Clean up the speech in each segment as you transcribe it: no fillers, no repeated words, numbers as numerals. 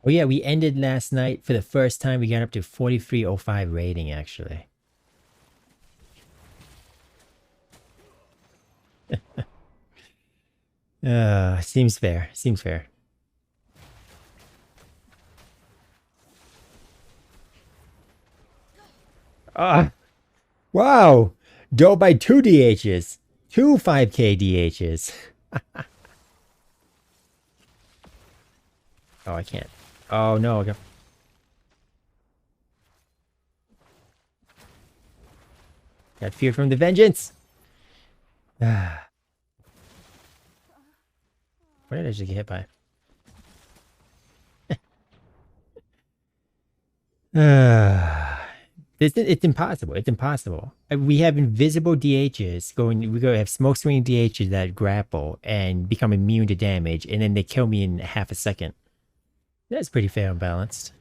Oh yeah, we ended last night for the first time. We got up to 4305 rating actually. Seems fair. Seems fair. Ah, wow. Doe by 2 DHs. Two 5k DHs. Oh, I can't. Oh no. Got fear from the vengeance. Ah, what did I just get hit by? It's impossible. It's impossible. We have invisible DHs going. We go have smoke screen DHs that grapple and become immune to damage, and then they kill me in half a second. That's pretty fair and balanced.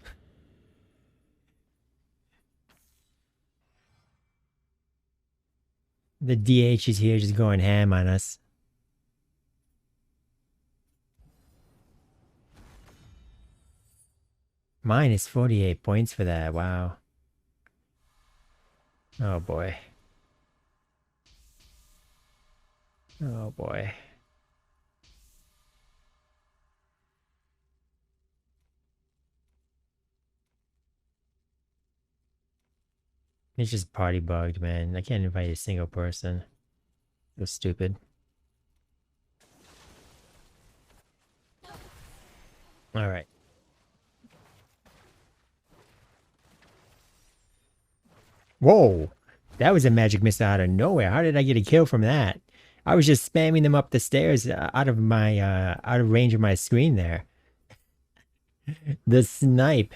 The DH is here just going ham on us. Minus 48 points for that. Wow. Oh boy. Oh boy. It's just party bugged, man. I can't invite a single person. So stupid. All right. Whoa. That was a magic missile out of nowhere. How did I get a kill from that? I was just spamming them up the stairs out of my out of range of my screen there. The snipe.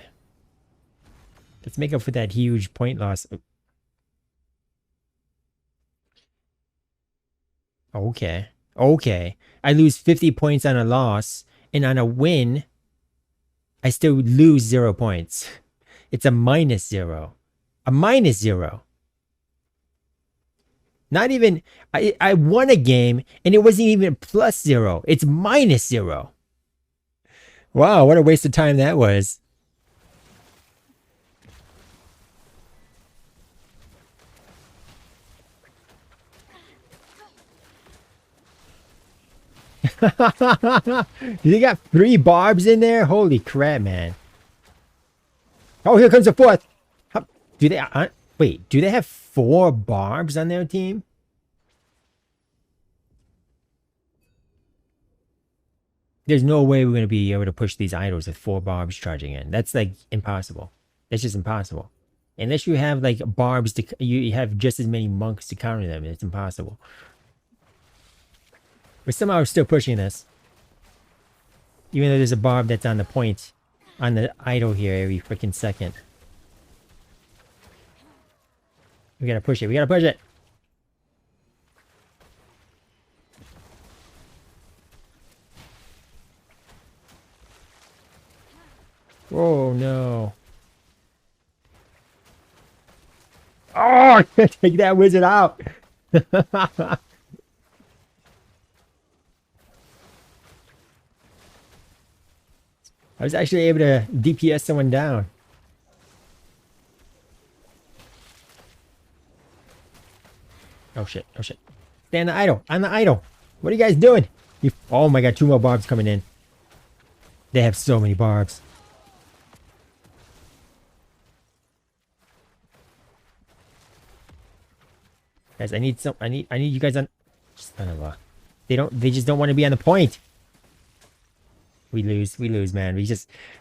Let's make up for that huge point loss. Okay. Okay. I lose 50 points on a loss, and on a win, I still lose 0 points. It's a minus 0. A minus 0. Not even, I won a game, and it wasn't even plus 0. It's minus 0. Wow, what a waste of time that was. You got 3 barbs in there? Holy crap, man. Oh, here comes the 4th. Do they, wait, do they have 4 barbs on their team? There's no way we're going to be able to push these idols with 4 barbs charging in. That's like impossible. That's just impossible. Unless you have like barbs to, you have just as many monks to counter them. It's impossible. But somehow we're still pushing this. Even though there's a barb that's on the point, on the idol here every freaking second. We gotta push it. We gotta push it. Oh no. Oh, take that wizard out. I was actually able to DPS someone down. Oh shit, oh shit. Stay on the idol, on the idol. What are you guys doing? Oh my god, 2 more barbs coming in. They have so many barbs. Guys, I need you guys on. Son of a. They just don't want to be on the point. We lose, man.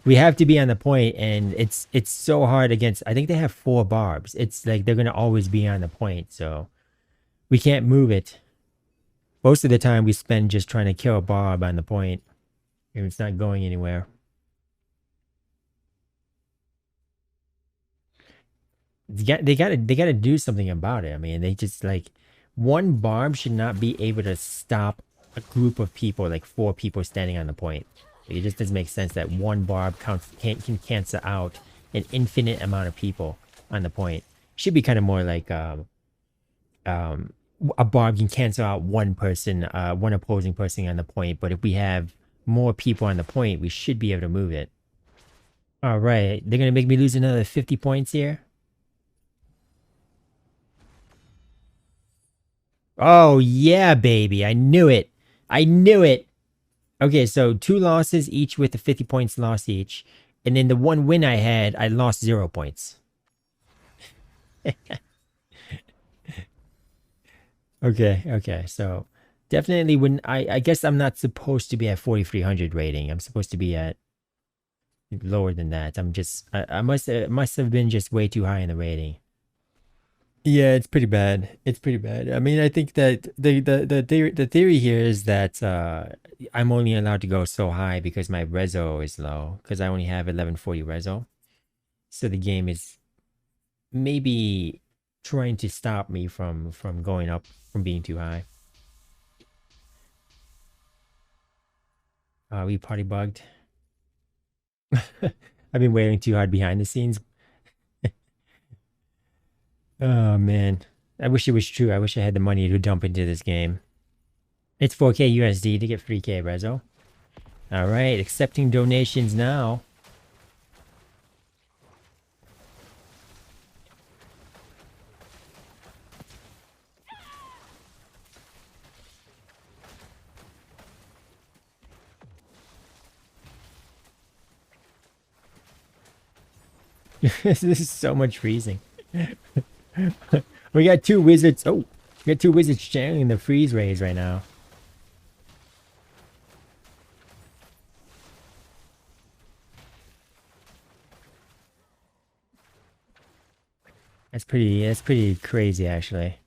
We have to be on the point, and it's so hard against. I think they have 4 barbs. It's like they're gonna always be on the point, so we can't move it. Most of the time, we spend just trying to kill a barb on the point, and it's not going anywhere. They gotta do something about it. I mean, they just like 1 barb should not be able to stop a group of people, like 4 people standing on the point. It just doesn't make sense that 1 barb can cancel out an infinite amount of people on the point. Should be kind of more like a barb can cancel out 1 person, 1 opposing person on the point. But if we have more people on the point, we should be able to move it. All right, they're gonna make me lose another 50 points here. Oh yeah, baby! I knew it. I knew it. Okay, so 2 losses each with the 50 points lost each, and then the one win I had, I lost 0 points. Okay, okay, so definitely when I guess I'm not supposed to be at 4300 rating. I'm supposed to be at lower than that. I must have been just way too high in the rating. Yeah, it's pretty bad. It's pretty bad. I mean, I think that the theory here is that I'm only allowed to go so high because my reso is low because I only have 1140 reso. So the game is maybe trying to stop me from going up from being too high. We party bugged. I've been waiting too hard behind the scenes. Oh man. I wish it was true. I wish I had the money to dump into this game. It's 4K USD to get 3K reso. All right, accepting donations now. This is so much freezing. We got two wizards. Oh, we got two wizards channeling the freeze rays right now. That's pretty crazy actually.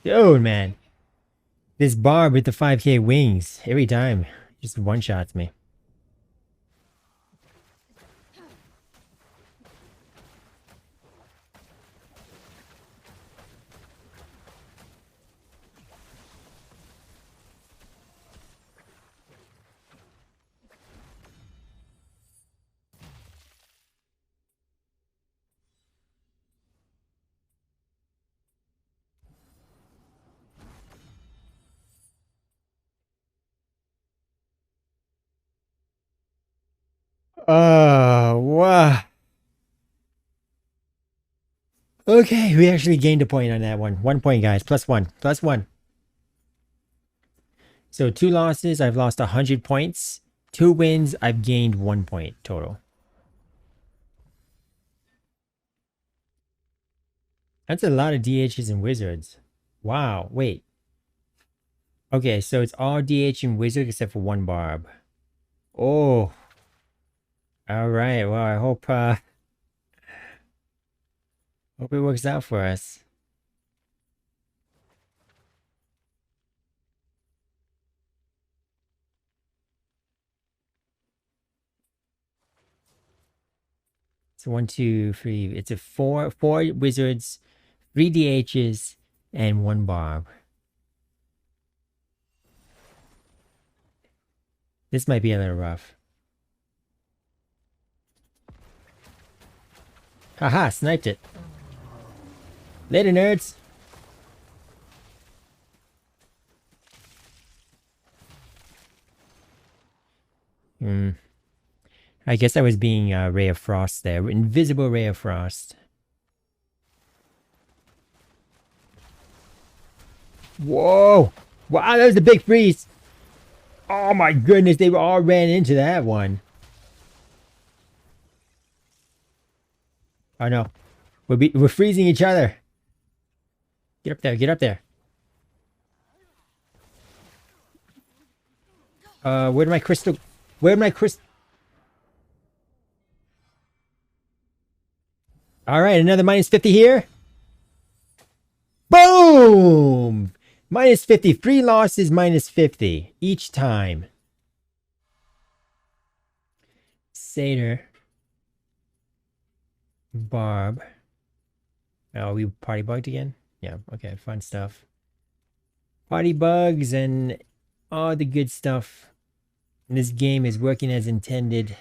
Dude, man. This barb with the 5K wings every time just one-shots me. Oh, wow. Okay, we actually gained a point on that one. 1 point, guys. Plus one. Plus one. So 2 losses, I've lost 100 points. 2 wins, I've gained 1 point total. That's a lot of DHs and wizards. Wow, wait. Okay, so it's all DH and wizard except for one barb. Oh. Alright, well I hope it works out for us. So 1, 2, 3. It's a four wizards, 3 DHs, and 1 barb. This might be a little rough. Haha, sniped it. Later, nerds. I guess I was being Ray of Frost there. Invisible Ray of Frost. Whoa! Wow, that was a big freeze! Oh my goodness, they all ran into that one. Oh no. We're freezing each other. Get up there, get up there. Where'd my crystal... Where'd my crystal... All right, another minus 50 here. Boom! Minus 50. 3 losses, minus 50 each time. Satyr. Barb. Oh, we party bugged again? Yeah, okay, fun stuff. Party bugs and all the good stuff. This game is working as intended.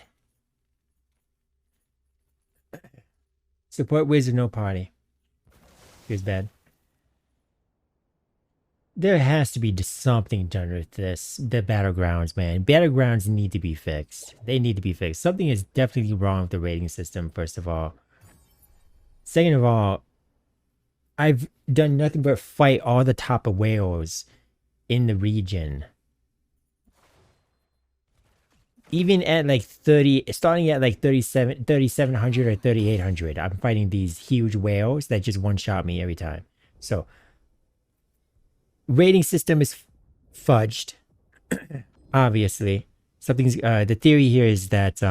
Support wizard, no party. Feels bad. There has to be something done with this. The battlegrounds, man. Battlegrounds need to be fixed. They need to be fixed. Something is definitely wrong with the rating system, first of all. Second of all, I've done nothing but fight all the top of whales in the region. Even at like 30, starting at like 3,700 or 3,800, I'm fighting these huge whales that just one-shot me every time. So, rating system is fudged, obviously. Something's, the theory here is that,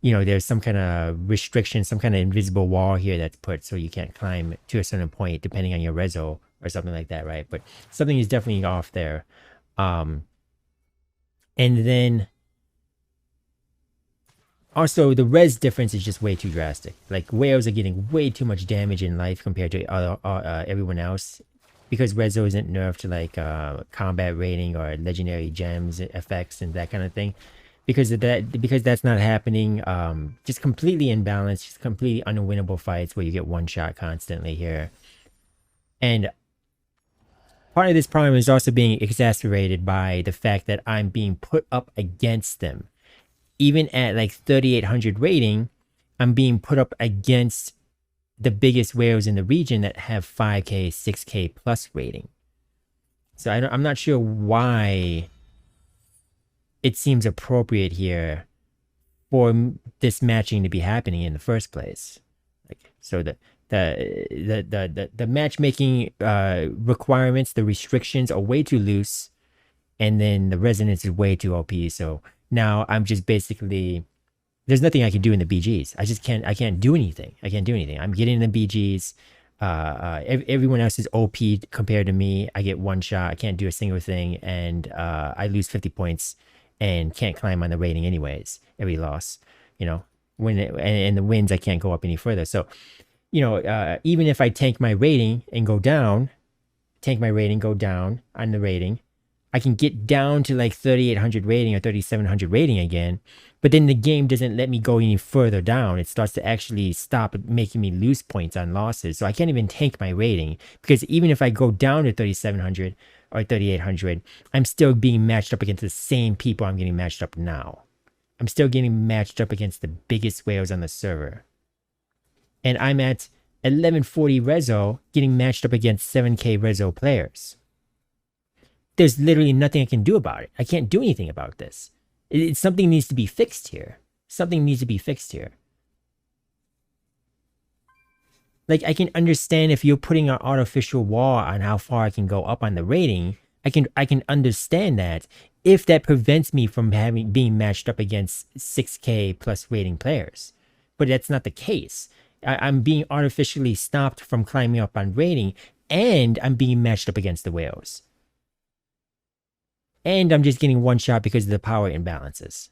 you know, there's some kind of restriction, some kind of invisible wall here that's put so you can't climb to a certain point depending on your reso or something like that, right? But something is definitely off there. And then also the res difference is just way too drastic. Like whales are getting way too much damage in life compared to everyone else, because reso isn't nerfed to like combat rating or legendary gems effects and that kind of thing. Because of that, because that's not happening, just completely imbalanced, just completely unwinnable fights where you get one shot constantly here. And part of this problem is also being exacerbated by the fact that I'm being put up against them. Even at like 3,800 rating, I'm being put up against the biggest whales in the region that have 5k, 6k plus rating. So I'm not sure why it seems appropriate here for this matching to be happening in the first place. Like, so the matchmaking requirements, the restrictions are way too loose, and then the resonance is way too OP. So now I'm just basically, there's nothing I can do in the BGs. I can't do anything. I can't do anything. I'm getting the BGs. Everyone else is OP compared to me. I get one shot. I can't do a single thing, and I lose 50 points and can't climb on the rating anyways. Every loss, you know, and the wins, I can't go up any further. So, you know, even if I tank my rating and go down, on the rating, I can get down to like 3,800 rating or 3,700 rating again, but then the game doesn't let me go any further down. It starts to actually stop making me lose points on losses. So I can't even tank my rating, because even if I go down to 3,700 or 3,800, I'm still being matched up against the same people I'm getting matched up now. I'm still getting matched up against the biggest whales on the server. And I'm at 1140 reso getting matched up against 7k reso players. There's literally nothing I can do about it. I can't do anything about this. Something needs to be fixed here. Something needs to be fixed here. Like, I can understand if you're putting an artificial wall on how far I can go up on the rating. I can understand that if that prevents me from being matched up against 6k plus rating players. But that's not the case. I'm being artificially stopped from climbing up on rating, and I'm being matched up against the whales. And I'm just getting one shot because of the power imbalances.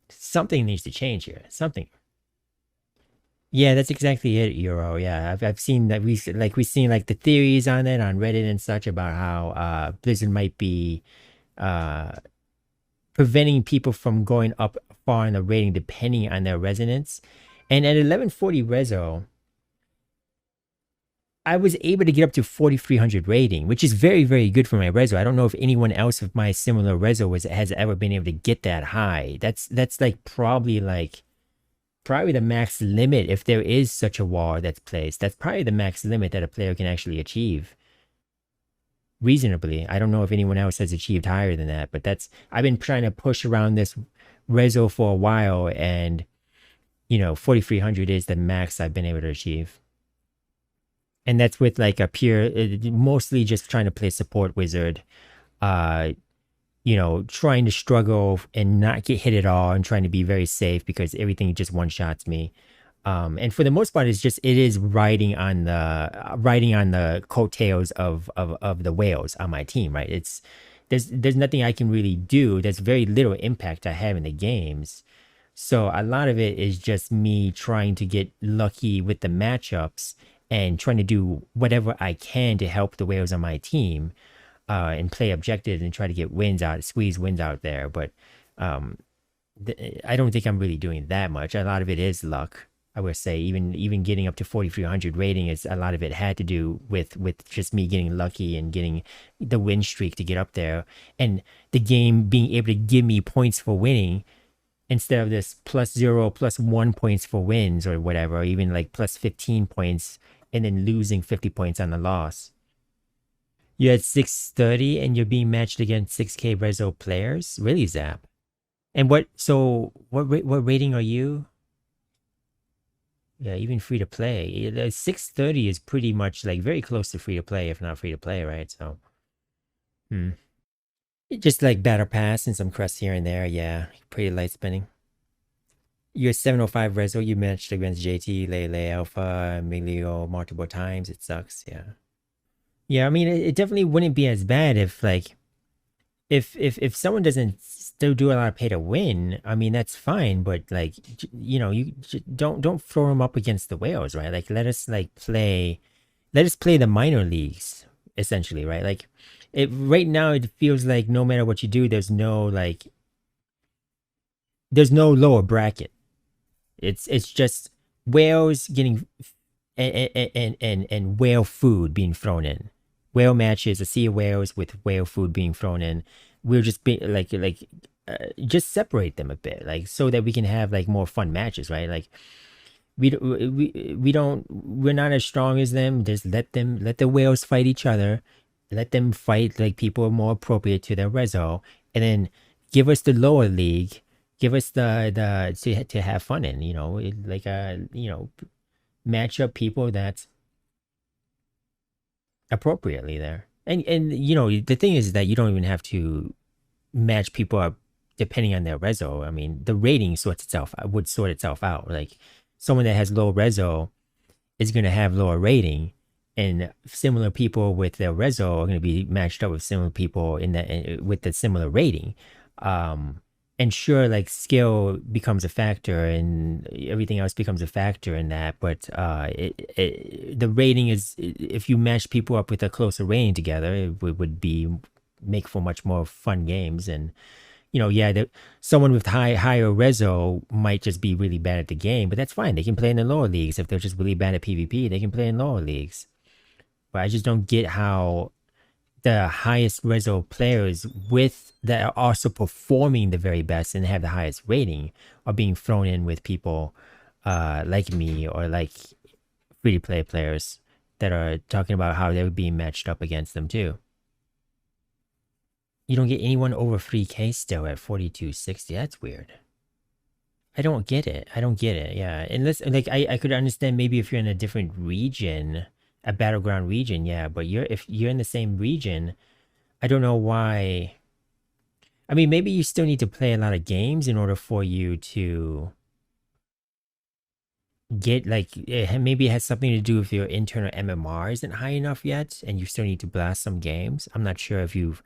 Something needs to change here. Something. Yeah, that's exactly it, Euro. Yeah, I've seen that. We've seen like the theories on it on Reddit and such about how Blizzard might be preventing people from going up far in the rating depending on their resonance. And at 1140 reso, I was able to get up to 4,300 rating, which is very, very good for my reso. I don't know if anyone else with my similar reso has ever been able to get that high. That's like probably the max limit, if there is such a wall that's placed. That's probably the max limit that a player can actually achieve reasonably. I don't know if anyone else has achieved higher than that, but I've been trying to push around this reso for a while, and you know, 4,300 is the max I've been able to achieve. And that's with like a pure, mostly just trying to play support wizard, you know, trying to struggle and not get hit at all, and trying to be very safe because everything just one-shots me. And for the most part, it is riding on the coattails of the whales on my team, right? There's nothing I can really do. There's very little impact I have in the games. So a lot of it is just me trying to get lucky with the matchups and trying to do whatever I can to help the whales on my team, and play objectives and try to get wins out, squeeze wins out there. But um, I don't think I'm really doing that much. A lot of it is luck. I would say even getting up to 4,300 rating, is a lot of it had to do with just me getting lucky and getting the win streak to get up there, and the game being able to give me points for winning instead of this +0, +1 points for wins or whatever, or even like +15 points and then losing 50 points on the loss. You had 630 and you're being matched against 6K Rezo players? Really, Zap? And what rating are you? Yeah, even free to play. The 630 is pretty much like very close to free to play, if not free to play, right? So, hmm. Just like Battle Pass and some crests here and there, yeah. Pretty light spending. You're 705 Rezo, you matched against JT, Lele Alpha, Emilio multiple times. It sucks, yeah. Yeah, I mean, it definitely wouldn't be as bad if like if someone doesn't still do a lot of pay to win. I mean, that's fine, but like you know, don't throw them up against the whales, right? Like let us play the minor leagues essentially, right? Like right now it feels like no matter what you do, there's no lower bracket. It's just whales getting and whale food being thrown in. Whale matches, a sea of whales with whale food being thrown in. We'll just be just separate them a bit, like so that we can have like more fun matches, right? Like we're not as strong as them. Just let the whales fight each other. Let them fight like people more appropriate to their reso, and then give us the lower league. Give us the to have fun in, match up people that's appropriately there. And the thing is that you don't even have to match people up depending on their reso. I mean, the rating would sort itself out. Like someone that has low reso is going to have lower rating, and similar people with their reso are going to be matched up with similar people with the similar rating. And sure, like skill becomes a factor and everything else becomes a factor in that. But the rating is, if you match people up with a closer rating together, it would make for much more fun games. And, someone with higher reso might just be really bad at the game, but that's fine. They can play in the lower leagues. If they're just really bad at PvP, they can play in lower leagues. But I just don't get how the highest reso players that are also performing the very best and have the highest rating are being thrown in with people like me or like free-to-play players that are talking about how they're being matched up against them too. You don't get anyone over 3K still at 4260. That's weird. I don't get it. Yeah. Unless I could understand maybe if you're in a different region, a battleground region, yeah, but if you're in the same region, I don't know why. I mean, maybe you still need to play a lot of games in order for you to get maybe it has something to do with your internal MMR isn't high enough yet, and you still need to blast some games. I'm not sure if you've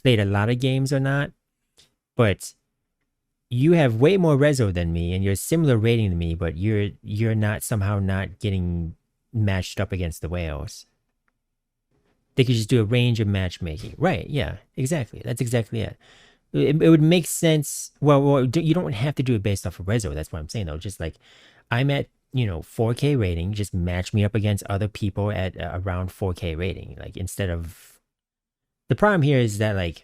played a lot of games or not, but you have way more reso than me, and you're similar rating to me, but you're not somehow not getting matched up against the whales. They could just do a range of matchmaking. Right, yeah, exactly. That's exactly it. It would make sense. Well, you don't have to do it based off of reso. That's what I'm saying, though. Just like I'm at, 4K rating, just match me up against other people at around 4K rating. Like instead of... The problem here is that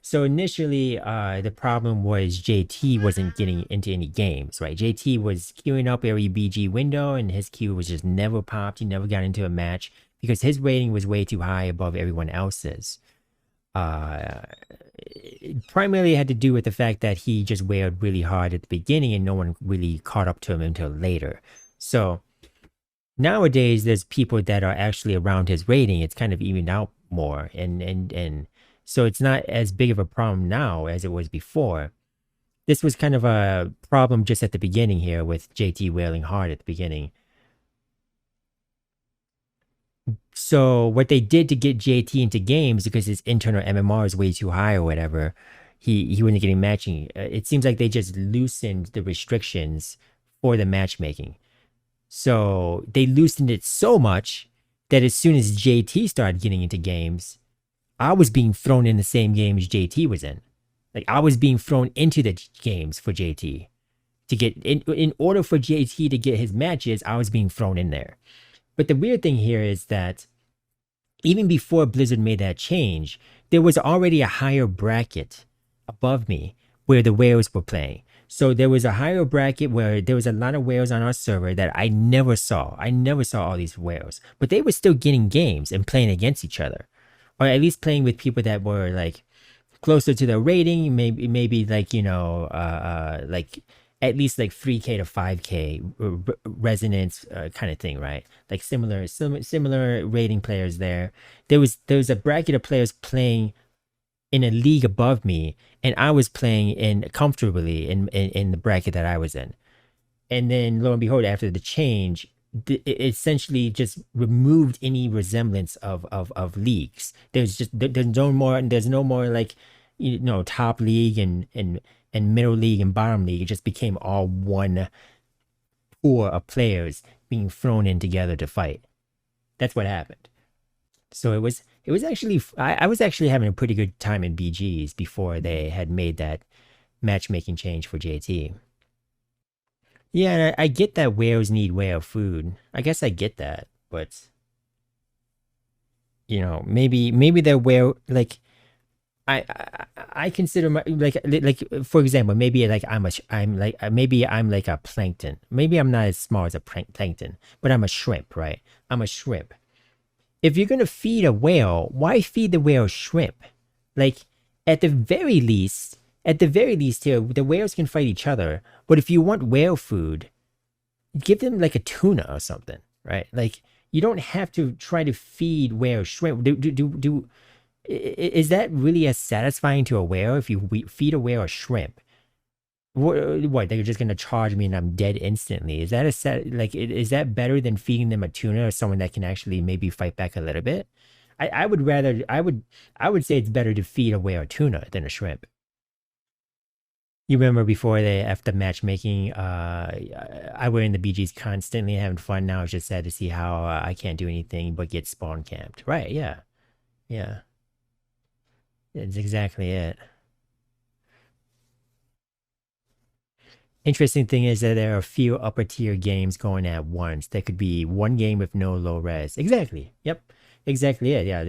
so initially, the problem was JT wasn't getting into any games, right? JT was queuing up every BG window, and his queue was just never popped. He never got into a match because his rating was way too high above everyone else's. It primarily had to do with the fact that he just wailed really hard at the beginning, and no one really caught up to him until later. So nowadays, there's people that are actually around his rating. It's kind of evened out more, and so it's not as big of a problem now as it was before. This was kind of a problem just at the beginning here with JT wailing hard at the beginning. So what they did to get JT into games because his internal MMR is way too high or whatever, he wasn't getting matching. It seems like they just loosened the restrictions for the matchmaking. So they loosened it so much that as soon as JT started getting into games, I was being thrown in the same games JT was in. Like I was being thrown into the games for JT to get in order for JT to get his matches. I was being thrown in there. But the weird thing here is that even before Blizzard made that change, there was already a higher bracket above me where the whales were playing. So there was a higher bracket where there was a lot of whales on our server that I never saw. I never saw all these whales, but they were still getting games and playing against each other, or at least playing with people that were like closer to the rating, maybe like like at least like 3K to 5K resonance kind of thing, right? Like similar rating players there. There was a bracket of players playing in a league above me, and I was playing in comfortably in the bracket that I was in. And then lo and behold, after the change, it essentially just removed any resemblance of leagues. There's no more like top league and middle league and bottom league. It just became all one pool of players being thrown in together to fight. That's what happened. So it was actually I was actually having a pretty good time in BGs before they had made that matchmaking change for JT. Yeah, and I get that whales need whale food. I guess I get that, but maybe they're whale like I consider my like for example, maybe like I'm like maybe I'm like a plankton. Maybe I'm not as small as a plankton, but I'm a shrimp, right? I'm a shrimp. If you're gonna feed a whale, why feed the whale shrimp? Like at the very least, here, the whales can fight each other. But if you want whale food, give them like a tuna or something, right? Like you don't have to try to feed whale shrimp. Is that really as satisfying to a whale if you feed a whale a shrimp? What they're just gonna charge me and I'm dead instantly? Is that is that better than feeding them a tuna or someone that can actually maybe fight back a little bit? I would rather I would say it's better to feed a whale a tuna than a shrimp. You remember before they after matchmaking, I were in the BGs constantly having fun. Now it's just sad to see how I can't do anything but get spawn camped. Right? Yeah, yeah, that's exactly it. Interesting thing is that there are a few upper tier games going at once. There could be one game with no low res. Exactly. Yep. Exactly it. Yeah.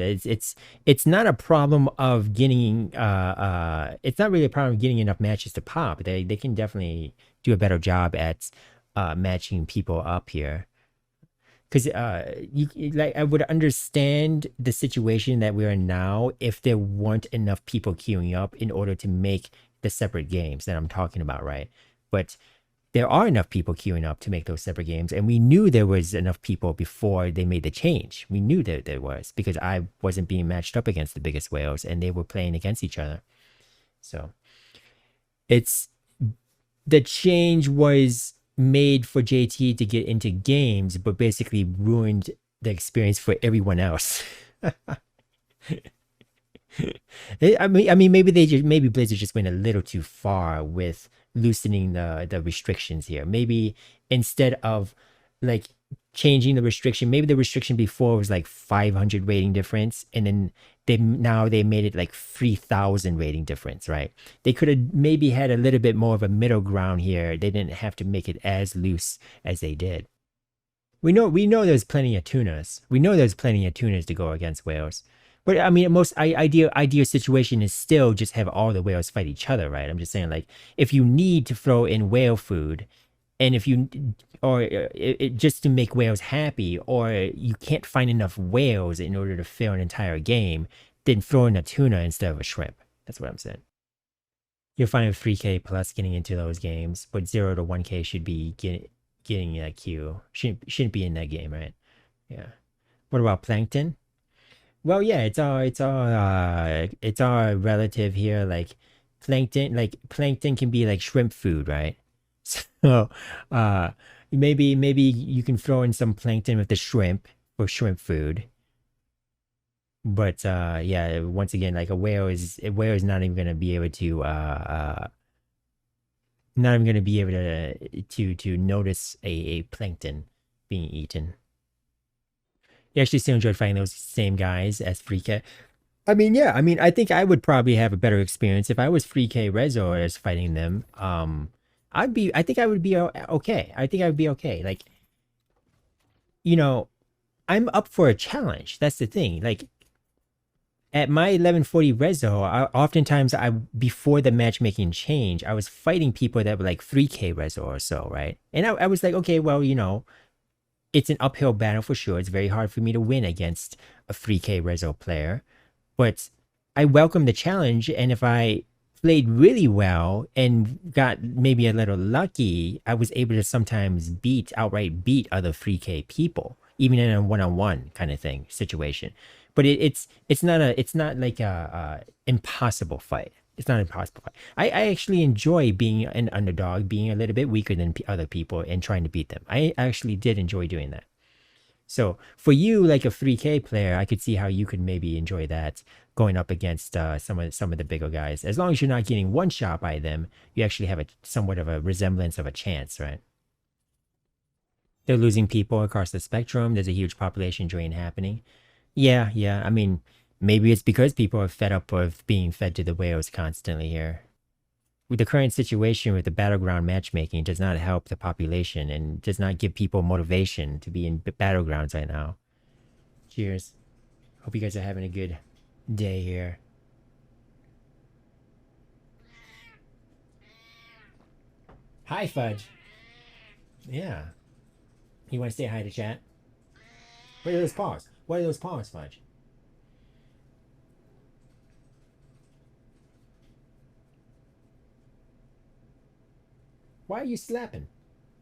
It's not a problem of getting it's not really a problem of getting enough matches to pop. They can definitely do a better job at matching people up here. Because like I would understand the situation that we're in now if there weren't enough people queuing up in order to make the separate games that I'm talking about, right? But there are enough people queuing up to make those separate games, and we knew there was enough people before they made the change. We knew that there was because I wasn't being matched up against the biggest whales, and they were playing against each other. So it's the change was made for JT to get into games, but basically ruined the experience for everyone else. I mean, maybe Blizzard just went a little too far with loosening the restrictions here. Maybe instead of like changing the restriction, maybe the restriction before was like 500 rating difference, and then they made it like 3,000 rating difference, right? They could have maybe had a little bit more of a middle ground here. They didn't have to make it as loose as they did. We know there's plenty of tunas. We know there's plenty of tunas to go against whales. But I mean, most ideal situation is still just have all the whales fight each other, right? I'm just saying, like, if you need to throw in whale food, and if you or just to make whales happy, or you can't find enough whales in order to fill an entire game, then throw in a tuna instead of a shrimp. That's what I'm saying. You're fine with 3K plus getting into those games, but 0 to 1K should be getting that queue. Shouldn't be in that game, right? Yeah. What about plankton? Well, yeah, it's all relative here. Like plankton can be like shrimp food, right? So, uh, maybe you can throw in some plankton with the shrimp for shrimp food. But yeah, once again, like a whale is not even gonna be able to not even gonna be able to notice a plankton being eaten. You actually still enjoyed fighting those same guys as Free. I mean, yeah. I mean, I think I would probably have a better experience if I was 3K Rezo as fighting them. I think I would be okay. I think I would be okay. Like, you know, I'm up for a challenge. That's the thing. Like, at my 1140 Rezo, oftentimes before the matchmaking change, I was fighting people that were like 3K Rezo or so, right? And I was like, okay, well, it's an uphill battle for sure. It's very hard for me to win against a 3K Rezo player. But I welcome the challenge, and if I played really well and got maybe a little lucky, I was able to sometimes outright beat other 3K people, even in a one-on-one kind of thing situation. But it's not like a impossible fight. It's not an impossible fight. I actually enjoy being an underdog, being a little bit weaker than other people, and trying to beat them. I actually did enjoy doing that. So for you, like a 3K player, I could see how you could maybe enjoy that going up against some of the bigger guys. As long as you're not getting one shot by them, you actually have a somewhat of a resemblance of a chance, right? They're losing people across the spectrum. There's a huge population drain happening. Yeah, yeah. I mean, maybe it's because people are fed up with being fed to the whales constantly here. With the current situation with the battleground matchmaking does not help the population and does not give people motivation to be in battlegrounds right now. Cheers. Hope you guys are having a good day here. Hi, Fudge. Yeah. You want to say hi to chat? What are those paws? What are those paws, Fudge? Why are you slapping?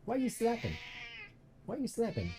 Why are you slapping? Why are you slapping?